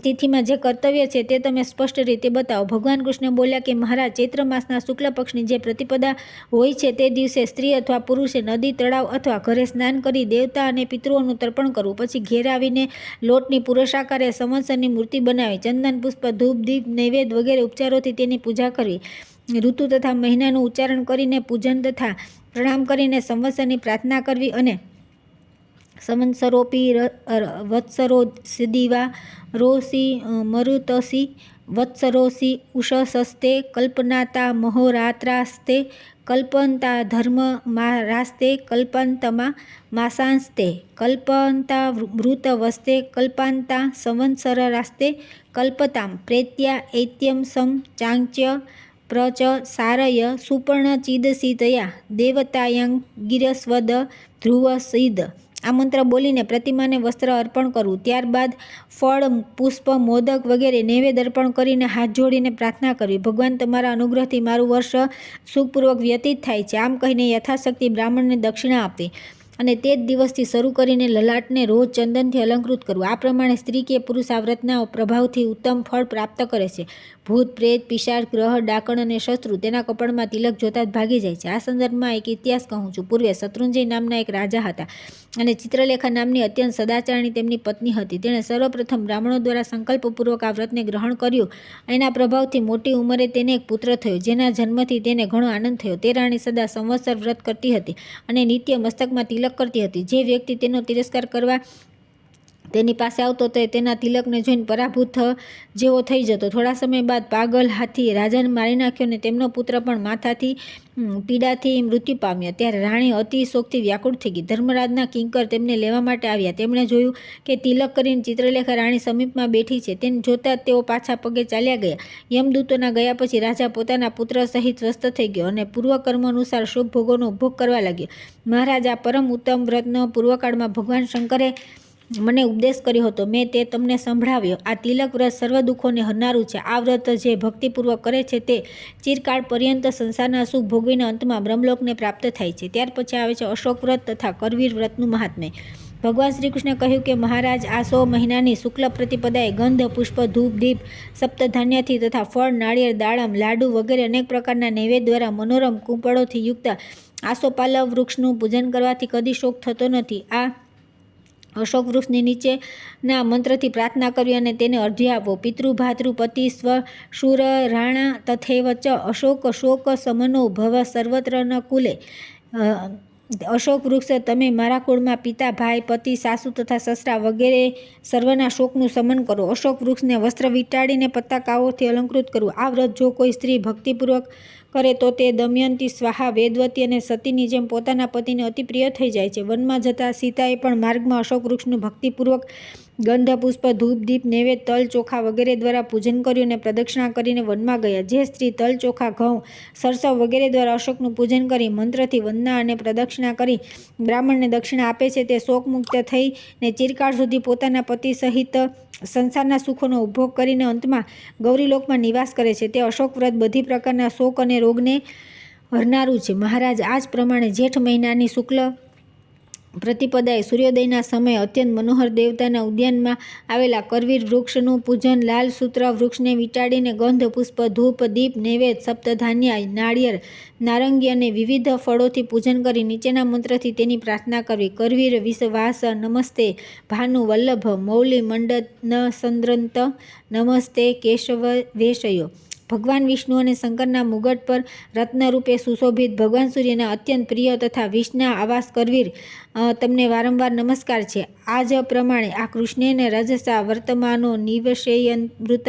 તિથિમાં જે કર્તવ્ય છે તે તમે સ્પષ્ટ રીતે બતાવો. ભગવાન કૃષ્ણ બોલ્યા કે મહારાજ, ચૈત્ર માસના શુક્લ પક્ષની જે પ્રતિપદા હોય છે તે દિવસે સ્ત્રી અથવા પુરુષે નદી, તળાવ અથવા ઘરે સ્નાન કરી દેવતા અને પિતૃઓનું તર્પણ કરવું. પછી ઘેર આવીને લોટની પુરુષાકારે સંવત્સરની મૂર્તિ બનાવી ચંદન, પુષ્પ, ધૂપ, દીપ, નૈવેદ્ય વગેરે ઉપચારોથી તેની પૂજા કરવી. ઋતુ તથા મહિનાનું ઉચ્ચારણ કરીને પૂજન તથા પ્રણામ કરીને સંવત્સરની પ્રાર્થના કરવી અને સંવત્સરોપી વત્સરોદિવા રોષી મરુતસી વત્સરોષી ઉષસસ્તે કલ્પનાતા મહોરાત્રાસ્તે કલ્પંતા ધર્મમારાસ્તે કલ્પાંતમાં માસાંસ્તે કલ્પંતા વૃતવસ્તે કલ્પાંતા સંવત્સરાસ્તે કલ્પતામ પ્રેત્યા એત્યમ સમ ચાંચ્ય પ્રચ સારય સુપર્ણચિદસિતયા દેવતાયાં ગિરસ્વદ ધ્રુવસિદ. આ મંત્ર બોલીને પ્રતિમાને વસ્ત્ર અર્પણ કરવું. ત્યારબાદ ફળ, પુષ્પ, મોદક વગેરે નૈવેદ્ય અર્પણ કરીને હાથ જોડીને પ્રાર્થના કરવી. ભગવાન, તમારા અનુગ્રહથી મારું વર્ષ સુખપૂર્વક વ્યતીત થાય છે. આમ કહીને યથાશક્તિ બ્રાહ્મણને દક્ષિણા આપવી અને તે જ દિવસથી શરૂ કરીને લલાટને રોજ ચંદનથી અલંકૃત કરવું. આ પ્રમાણે સ્ત્રી કે પુરુષ આ વ્રતના પ્રભાવથી ઉત્તમ ફળ પ્રાપ્ત કરે છે. ભૂત, પ્રેત, પિશાચ, ગ્રહ, ડાકણ અને શત્રુ તેના કપાળમાં તિલક જોતા જ ભાગી જાય છે. આ સંદર્ભમાં એક ઇતિહાસ કહું છું. પૂર્વે શત્રુંજય નામના એક રાજા હતા. અને ચિત્રલેખા નામની અત્યંત સદાચારણી તેમની પત્ની હતી. તેણે સર્વપ્રથમ બ્રાહ્મણો દ્વારા સંકલ્પપૂર્વક આ વ્રતને ગ્રહણ કર્યું. એના પ્રભાવથી મોટી ઉંમરે તેને એક પુત્ર થયો, જેના જન્મથી તેને ઘણો આનંદ થયો. તે રાણી સદા સંવત્સર વ્રત કરતી હતી અને નિત્ય મસ્તકમાં તિલક કરતી હતી. જે વ્યક્તિ તેનો તિરસ્કાર કરવા તેની પાસે આવતો તે તેના તિલકને જોઈને પરાભૂત જેવો થઈ જતો. થોડા સમય બાદ પાગલ હાથીએ રાજાને મારી નાખ્યો અને તેમનો પુત્ર પણ માથાથી પીડાથી મૃત્યુ પામ્યો. ત્યારે રાણી અતિ શોકથી વ્યાકુળ થઈ ગઈ. ધર્મરાજના કિંકર તેમને લેવા માટે આવ્યા. તેમણે જોયું કે તિલક કરીને ચિત્રલેખા રાણી સમીપમાં બેઠી છે. તેને જોતા જ તેઓ પાછા પગે ચાલ્યા ગયા. યમદૂતોના ગયા પછી રાજા પોતાના પુત્ર સહિત સ્વસ્થ થઈ ગયો અને પૂર્વકર્મ અનુસાર શુભ ભોગોનો ઉપભોગ કરવા લાગ્યો. મહારાજ, આ પરમ ઉત્તમ વ્રતનો પૂર્વકાળમાં ભગવાન શંકરે મને ઉપદેશ કર્યો હતો. મેં તે તમને સંભળાવ્યો. આ તિલક વ્રત સર્વ દુઃખોને હરનારું છે. આ વ્રત જે ભક્તિપૂર્વક કરે છે તે ચિરકાળ પર્યંત સંસારના સુખ ભોગવીને અંતમાં બ્રહ્મલોકને પ્રાપ્ત થાય છે. ત્યાર પછી આવે છે અશોક વ્રત તથા કરવીર વ્રતનું મહાત્મ્ય. ભગવાન શ્રી કૃષ્ણે કહ્યું કે મહારાજ, આ 100 મહિનાની શુક્લ પ્રતિપદાએ ગંધ, પુષ્પ, ધૂપ, દીપ, સપ્તધાન્યથી તથા ફળ, નાળિયેર, દાડમ, લાડુ વગેરે અનેક પ્રકારના નૈવેદ્ય દ્વારા મનોરમ કુંપળોથી યુક્ત આસોપાલવ વૃક્ષનું પૂજન કરવાથી કદી શોક થતો નથી. આ અશોક વૃક્ષની નીચેના મંત્રથી પ્રાર્થના કરવી અને તેને અર્ધ્ય આપવો. પિતૃ ભાતૃ પતિ સ્વ શૂર રાણા તથૈવ ચ અશોક શોક સમનો ભવ સર્વત્ર ન કુલે. અશોક વૃક્ષ, તમે મારા કુળમાં પિતા, ભાઈ, પતિ, સાસુ તથા સસરા વગેરે સર્વના શોકનું શમન કરો. અશોક વૃક્ષને વસ્ત્ર વીંટાળીને પતાકાઓથી અલંકૃત કરવું. આ વ્રત જો કોઈ સ્ત્રી ભક્તિપૂર્વક કરે તો તે દમયંતી, સ્વાહા, વેદવતી અને સતીની જેમ પોતાના પતિને અતિ પ્રિય થઈ જાય છે. વનમાં જતા સીતાએ પણ માર્ગમાં અશોક વૃક્ષનું ભક્તિપૂર્વક ગંધ, પુષ્પ, ધૂપ, દીપ, નૈવેદ્ય, તલ, ચોખા વગેરે દ્વારા પૂજન કર્યું અને પ્રદક્ષિણા કરીને વનમાં ગયા. જે સ્ત્રી તલ, ચોખા, ઘઉં, સરસવ વગેરે દ્વારા અશોકનું પૂજન કરી મંત્રથી વંદના અને પ્રદક્ષિણા કરી બ્રાહ્મણને દક્ષિણા આપે છે, તે શોકમુક્ત થઈને ચિરકાળ સુધી પોતાના પતિ સહિત સંસારના સુખોનો ઉપભોગ કરીને અંતમાં ગૌરીલોકમાં નિવાસ કરે છે. તે અશોક વ્રત બધી પ્રકારના શોક અને રોગને હરનારું છે. મહારાજ, આ જ પ્રમાણે જેઠ મહિનાની શુક્લ પ્રતિપદાએ સૂર્યોદયના સમયે અત્યંત મનોહર દેવતાના ઉદ્યાનમાં આવેલા કરવીર વૃક્ષનું પૂજન, લાલ સૂત્ર વૃક્ષને વીંટાળીને ગંધ, પુષ્પ, ધૂપ, દીપ, નૈવેદ્ય, સપ્તધાન્ય, નાળિયેર, નારંગી અને વિવિધ ફળોથી પૂજન કરી નીચેના મંત્રથી તેની પ્રાર્થના કરવી. કરવીર વિશ્વાસ નમસ્તે ભાનુ વલ્લભ મૌલિ મંડન સંદ્રંત નમસ્તે કેશવ વેશયો. ભગવાન વિષ્ણુ અને શંકરના મુગટ પર રત્નરૂપે સુશોભિત ભગવાન સૂર્યના અત્યંત પ્રિય તથા વિષ્ણા આવાસ કરવીર, તમને વારંવાર નમસ્કાર છે. આ જ પ્રમાણે આ કૃષ્ણેન રજસા વર્તમાનો નિવશેયમૃત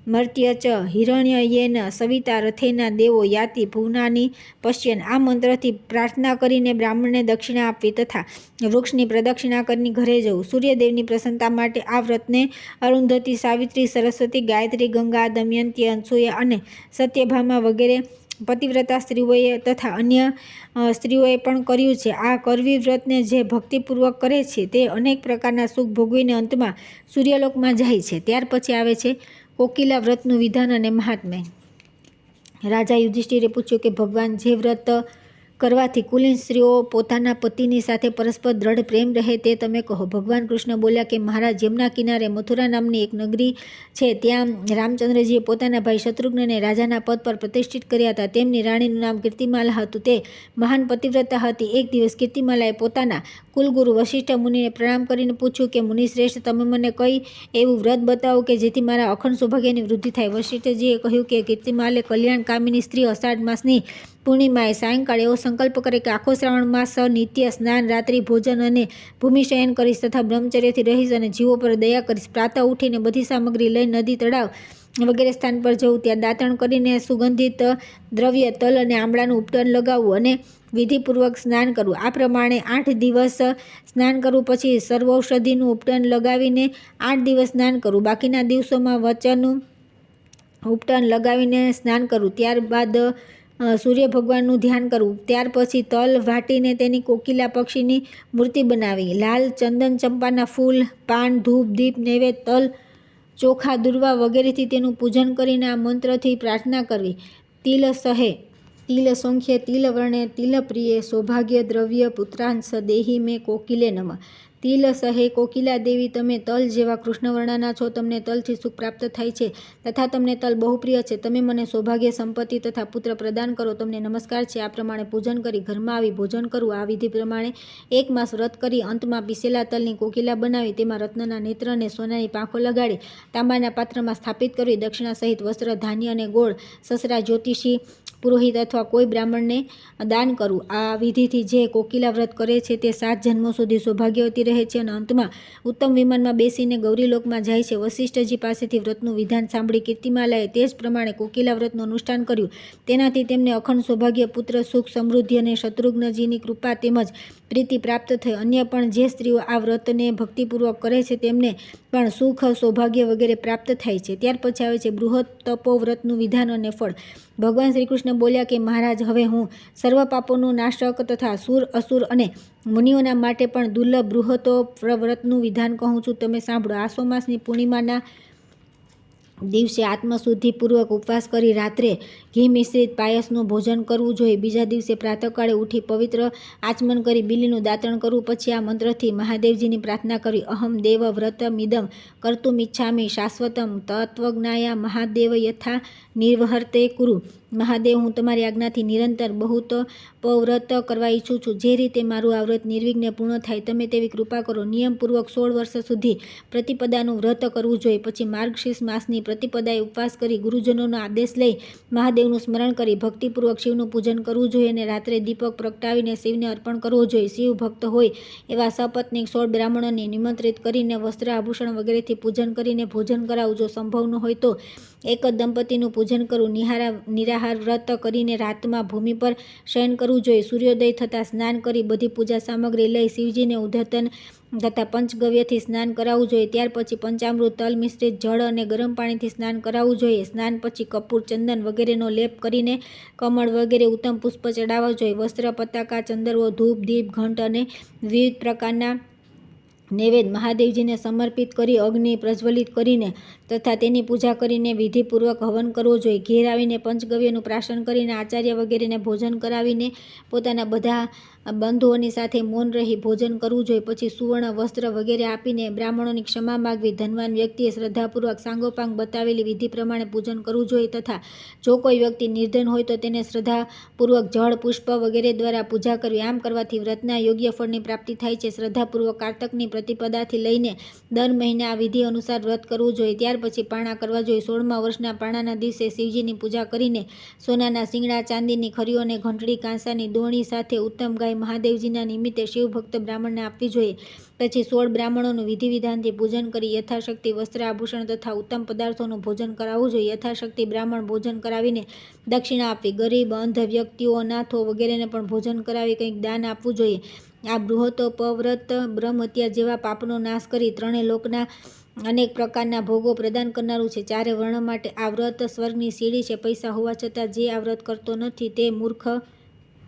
મર્ત્ય ચ હિરણ્યયેન સવિતા રથેના દેવો યાતિ ભુવનાની પશ્યન. આ મંત્રથી પ્રાર્થના કરીને બ્રાહ્મણને દક્ષિણા આપવી તથા વૃક્ષની પ્રદક્ષિણા કરીને ઘરે જવું. સૂર્યદેવની પ્રસન્નતા માટે આ વ્રતને અરુંધતી, સાવિત્રી, સરસ્વતી, ગાયત્રી, ગંગા, દમયંતી, અનસૂયા અને સત્યભામા વગેરે પતિવ્રતા સ્ત્રીઓએ તથા અન્ય સ્ત્રીઓએ પણ કર્યું છે. આ કરવી વ્રતને જે ભક્તિપૂર્વક કરે છે તે અનેક પ્રકારના સુખ ભોગવીને અંતમાં સૂર્યલોકમાં જાય છે. ત્યાર પછી આવે છે કોકિલા વ્રતનું વિધાન અને મહાત્મ્ય. રાજા યુધિષ્ઠિરે પૂછ્યું કે ભગવાન, જે વ્રત કરવાથી કુલીન સ્ત્રીઓ પોતાના પતિની સાથે પરસ્પર દ્રઢ પ્રેમ રહે તે તમે કહો. ભગવાન કૃષ્ણ બોલ્યા કે મહારાજ, યમુના કિનારે મથુરા નામની એક નગરી છે. ત્યાં રામચંદ્રજીએ પોતાના ભાઈ શત્રુઘ્નને રાજાના પદ પર પ્રતિષ્ઠિત કર્યા હતા. તેમની રાણીનું નામ કીર્તિમાલા હતું. તે મહાન પતિવ્રતા હતી. એક દિવસ કીર્તિમાલાએ પોતાના કુલગુરુ વશિષ્ઠ મુનિને પ્રણામ કરીને પૂછ્યું કે મુનિશ્રેષ્ઠ, તમે મને કઈ એવું વ્રત બતાવો કે જેથી મારા અખંડ સૌભાગ્યની વૃદ્ધિ થાય. વશિષ્ઠજીએ કહ્યું કે કીર્તિમાલે કલ્યાણ કામિની સ્ત્રી અષાઢ માસની પૂર્ણિમાએ સાયંકાળે એવો સંકલ્પ કરે કે આખો શ્રાવણ માસ નિત્ય સ્નાન, રાત્રિ ભોજન અને ભૂમિશયન કરીશ તથા બ્રહ્મચર્યથી રહીશ અને જીવો પર દયા કરીશ. પ્રાતઃ ઉઠીને બધી સામગ્રી લઈ નદી, તળાવ વગેરે સ્થાન પર જવું. ત્યાં દાતણ કરીને સુગંધિત દ્રવ્ય, તલ અને આમળાનું ઉપટન લગાવવું અને વિધિપૂર્વક સ્નાન કરવું. આ પ્રમાણે 8 દિવસ સ્નાન કરવું. પછી સર્વૌષધિનું ઉપટન લગાવીને 8 દિવસ સ્નાન કરવું. બાકીના દિવસોમાં વચનનું ઉપટન લગાવીને સ્નાન કરવું. ત્યારબાદ સૂર્ય ભગવાનનું ધ્યાન કરવું. ત્યાર પછી તલ વાટીને તેની કોકિલા પક્ષીની મૂર્તિ બનાવી. લાલ ચંદન, ચંપાના ફૂલ, પાન, ધૂપ, દીપ, નૈવેદ્ય, તલ, ચોખા, દુર્વા વગેરેથી તેનું પૂજન કરીને આ મંત્રથી પ્રાર્થના કરવી. તિલ સહે તિલ સંખ્ય તિલ વર્ણે તિલ પ્રિય સૌભાગ્ય દ્રવ્ય પુત્રાંશ દેહી મેં કોકિલે નમઃ. તિલ સહે કોકિલા દેવી, તમે તલ જેવા કૃષ્ણવર્ણના છો. તમને તલથી સુખ પ્રાપ્ત થાય છે તથા તમને તલ બહુ પ્રિય છે. તમે મને સૌભાગ્ય, સંપત્તિ તથા પુત્ર પ્રદાન કરો. તમને નમસ્કાર છે. આ પ્રમાણે પૂજન કરી ઘરમાં આવી ભોજન કરવું. આ વિધિ પ્રમાણે 1 માસ વ્રત કરી અંતમાં પીસેલા તલની કોકિલા બનાવી તેમાં રત્નના નેત્ર અને સોનાની પાંખો લગાડી તાંબાના પાત્રમાં સ્થાપિત કરવી. દક્ષિણા સહિત વસ્ત્ર, ધાન્ય અને ગોળ સસરા, જ્યોતિષી, પુરોહિત અથવા કોઈ બ્રાહ્મણને દાન કરવું. આ વિધિથી જે કોકિલા વ્રત કરે છે તે 7 જન્મો સુધી સૌભાગ્યવતી રહે છે અને અંતમાં ઉત્તમ વિમાનમાં બેસીને ગૌરીલોકમાં જાય છે. વશિષ્ઠજી પાસેથી વ્રતનું વિધાન સાંભળી કીર્તિમાલાએ તે જ પ્રમાણે કોકિલા વ્રતનું અનુષ્ઠાન કર્યું. તેનાથી તેમને અખંડ સૌભાગ્ય, પુત્ર સુખ, સમૃદ્ધિ અને શત્રુઘ્નજીની કૃપા તેમજ પ્રીતિ પ્રાપ્ત થઈ. અન્ય પણ જે સ્ત્રીઓ આ વ્રતને ભક્તિપૂર્વક કરે છે તેમને પણ સુખ, સૌભાગ્ય વગેરે પ્રાપ્ત થાય છે. ત્યાર પછી આવે છે બૃહદ તપોવ્રતનું વિધાન અને ફળ. ભગવાન શ્રી કૃષ્ણ બોલ્યા કે મહારાજ, હવે હું સર્વ પાપોનું નાશક તથા સુર, અસુર અને મુનિઓના માટે પણ દુર્લભ બૃહતોવ્રતનું વિધાન કહું છું. તમે સાંભળો. આસો માસની પૂર્ણિમાના દિવસે આત્મશુદ્ધિપૂર્વક ઉપવાસ કરી રાત્રે ઘી મિશ્રિત પાયસનું ભોજન કરવું જોઈએ. બીજા દિવસે પ્રાતઃકાળે ઉઠી પવિત્ર આચમન કરી બિલીનું દાતણ કરવું. પછી આ મંત્રથી મહાદેવજીની પ્રાર્થના કરવી. અહમ દેવ વ્રતમિદં કર્તુમિચ્છામિ શાશ્વતમ તત્વજ્ઞાયા મહાદેવ યથા નિર્વહર્તે કુરુ. મહાદેવ, હું તમારી આજ્ઞાથી નિરંતર બહુત પવ્રત કરવા ઈચ્છું છું. જે રીતે મારું આ વ્રત નિર્વિઘ્ને પૂર્ણ થાય તમે તેવી કૃપા કરો. નિયમપૂર્વક 16 વર્ષ સુધી પ્રતિપદાનું વ્રત કરવું જોઈએ. પછી માર્ગશીર્ષ માસની પ્રતિપદાએ ઉપવાસ કરી ગુરુજનોનો આદેશ લઈ મહાદેવનું સ્મરણ કરી ભક્તિપૂર્વક શિવનું પૂજન કરવું જોઈએ અને રાત્રે દીપક પ્રગટાવીને શિવને અર્પણ કરવો જોઈએ. શિવ ભક્ત હોય એવા સપત્નીક 16 બ્રાહ્મણોને નિમંત્રિત કરીને વસ્ત્ર, આભૂષણ વગેરેથી પૂજન કરીને ભોજન કરાવવું. જો સંભવ ન હોય તો એક જ દંપતીનું પૂજન કરવું. નિરાહાર વ્રત કરીને રાતમાં ભૂમિ પર શયન કરવું જોઈએ. સૂર્યોદય થતાં સ્નાન કરી બધી પૂજા સામગ્રી લઈ શિવજીને ઉદ્ધતન તથા પંચગવ્યથી સ્નાન કરાવવું જોઈએ. ત્યાર પછી પંચામૃત, તલ મિશ્રિત જળ અને ગરમ પાણીથી સ્નાન કરાવવું જોઈએ. સ્નાન પછી કપૂર, ચંદન વગેરેનો લેપ કરીને કમળ વગેરે ઉત્તમ પુષ્પ ચડાવવા જોઈએ. વસ્ત્ર, પતાકા, ચંદરવો, ધૂપ, દીપ, ઘંટ અને વિવિધ પ્રકારના નૈવેદ્ય મહાદેવજીને સમર્પિત કરી અગ્નિ પ્રજ્વલિત કરીને તથા તેની પૂજા કરીને વિધિપૂર્વક હવન કરવો જોઈએ. ઘેર આવીને પંચગવ્યનું પ્રાશન કરીને આચાર્ય વગેરેને ભોજન કરાવીને પોતાના બધા બંધુઓની સાથે મૌન રહી ભોજન કરવું જોઈએ. પછી સુવર્ણ વસ્ત્ર વગેરે આપીને બ્રાહ્મણોની ક્ષમા માગવી. ધનવાન વ્યક્તિએ શ્રદ્ધાપૂર્વક સાંગોપાંગ બતાવેલી વિધિ પ્રમાણે પૂજન કરવું જોઈએ તથા જો કોઈ વ્યક્તિ નિર્ધન હોય તો તેને શ્રદ્ધાપૂર્વક જળ, પુષ્પ વગેરે દ્વારા પૂજા કરવી. આમ કરવાથી વ્રતના યોગ્ય ફળની પ્રાપ્તિ થાય છે. શ્રદ્ધાપૂર્વક કારતકની પ્રતિપદાથી લઈને દર મહિને આ વિધિ અનુસાર વ્રત કરવું જોઈએ. ત્યાર પછી પારણા કરવા જોઈએ. 16મા વર્ષના પારણાના દિવસે શિવજીની પૂજા કરીને સોનાના શિંગડા, ચાંદીની ખરીઓ અને ઘંટડી, કાંસાની દોણી સાથે ઉત્તમ ગાય મહાદેવજીના નિમિત્તે શિવભક્ત બ્રાહ્મણને આપવી જોઈએ. પછી 16 બ્રાહ્મણોનું વિધિ વિધાનથી પૂજન કરી યથાશક્તિ વસ્ત્ર, આભૂષણ તથા ઉત્તમ પદાર્થોનું ભોજન કરાવવું જોઈએ. યથાશક્તિ બ્રાહ્મણ ભોજન કરાવીને દક્ષિણા આપવી. ગરીબ, અંધ વ્યક્તિઓ, અનાથો વગેરેને પણ ભોજન કરાવી કંઈક દાન આપવું જોઈએ. આ બૃહતોપવ્રત બ્રહ્મહત્યા જેવા પાપનો નાશ કરી 3 લોકના અનેક પ્રકારના ભોગો પ્રદાન કરનારું છે. 4 વર્ણ માટે આ વ્રત સ્વર્ગની સીડી છે. પૈસા હોવા છતાં જે આ વ્રત કરતો નથી તે મૂર્ખ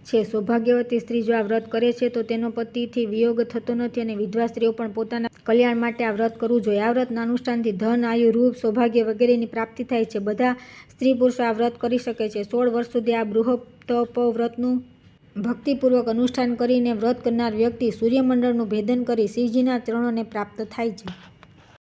છે. સૌભાગ્યવતી સ્ત્રી જો આ વ્રત કરે છે તો તેનો પતિથી વિયોગ થતો નથી અને વિધવા સ્ત્રીઓ પણ પોતાના કલ્યાણ માટે આ વ્રત કરવું જોઈએ. આ વ્રતના અનુષ્ઠાનથી ધન, આયુ, રૂપ, સૌભાગ્ય વગેરેની પ્રાપ્તિ થાય છે. બધા સ્ત્રી પુરુષો આ વ્રત કરી શકે છે. 16 વર્ષ સુધી આ બૃહતોપવ્રતનું ભક્તિપૂર્વક અનુષ્ઠાન કરીને વ્રત કરનાર વ્યક્તિ સૂર્યમંડળનું ભેદન કરી શિવજીના ચરણોને પ્રાપ્ત થાય છે.